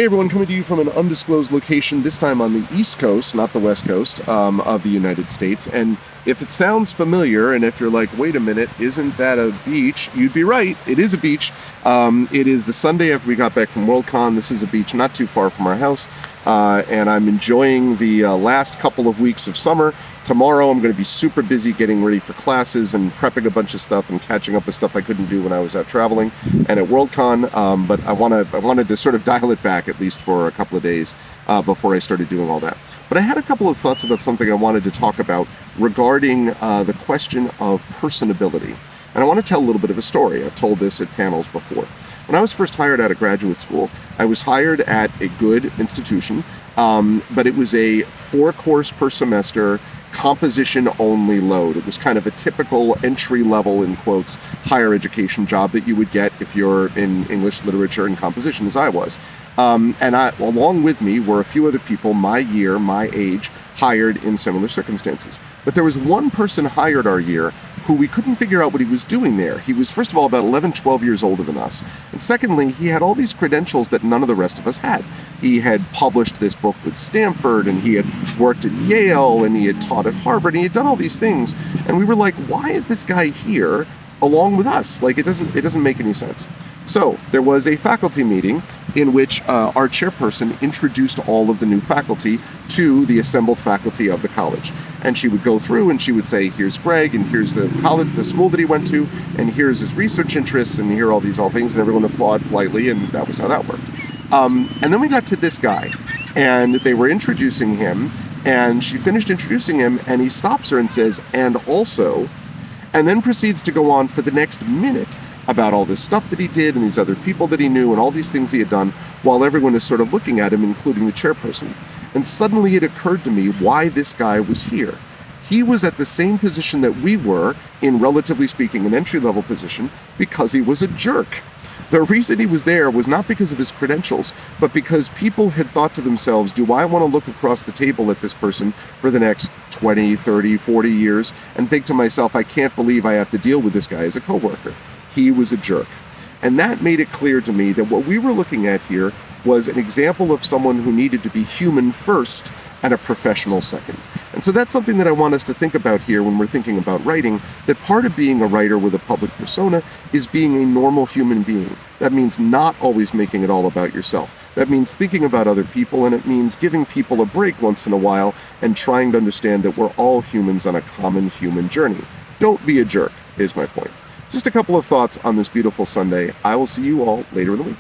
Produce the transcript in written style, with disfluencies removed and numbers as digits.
Hey everyone, coming to you from an undisclosed location, this time on the East Coast, not the West Coast, of the United States. And if it sounds familiar, and if you're like, wait a minute, isn't that a beach? You'd be right, it is a beach. It is the Sunday after we got back from Worldcon. This is a beach not too far from our house. And I'm enjoying the last couple of weeks of summer. Tomorrow I'm going to be super busy getting ready for classes and prepping a bunch of stuff and catching up with stuff I couldn't do when I was out traveling and at Worldcon. But I wanted to sort of dial it back at least for a couple of days before I started doing all that. But I had a couple of thoughts about something I wanted to talk about regarding the question of personability. And I want to tell a little bit of a story. I've told this at panels before. When I was first hired out of graduate school, I was hired at a good institution, but it was a 4-course per semester, composition-only load. It was kind of a typical entry-level, in quotes, higher education job that you would get if you're in English literature and composition, as I was. Along with me were a few other people my year, my age, hired in similar circumstances. But there was one person hired our year who we couldn't figure out what he was doing there. He was, first of all, about 11, 12 years older than us. And secondly, he had all these credentials that none of the rest of us had. He had published this book with Stanford, and he had worked at Yale, and he had taught at Harvard, and he had done all these things. And we were like, why is this guy here along with us? Like, it doesn't make any sense. So there was a faculty meeting in which our chairperson introduced all of the new faculty to the assembled faculty of the college. And she would go through and she would say, here's Greg, and here's the college, the school that he went to, and here's his research interests, and here are all these things, and everyone applauded politely, and that was how that worked. And then we got to this guy, and they were introducing him, and she finished introducing him, and he stops her and says, and also, and then proceeds to go on for the next minute about all this stuff that he did and these other people that he knew and all these things he had done, while everyone is sort of looking at him, including the chairperson. And suddenly it occurred to me why this guy was here. He was at the same position that we were, in relatively speaking, an entry-level position, because he was a jerk. The reason he was there was not because of his credentials, but because people had thought to themselves, do I want to look across the table at this person for the next 20, 30, 40 years and think to myself, I can't believe I have to deal with this guy as a coworker. He was a jerk. And that made it clear to me that what we were looking at here was an example of someone who needed to be human first and a professional second. And so that's something that I want us to think about here when we're thinking about writing, that part of being a writer with a public persona is being a normal human being. That means not always making it all about yourself. That means thinking about other people, and it means giving people a break once in a while and trying to understand that we're all humans on a common human journey. Don't be a jerk, is my point. Just a couple of thoughts on this beautiful Sunday. I will see you all later in the week.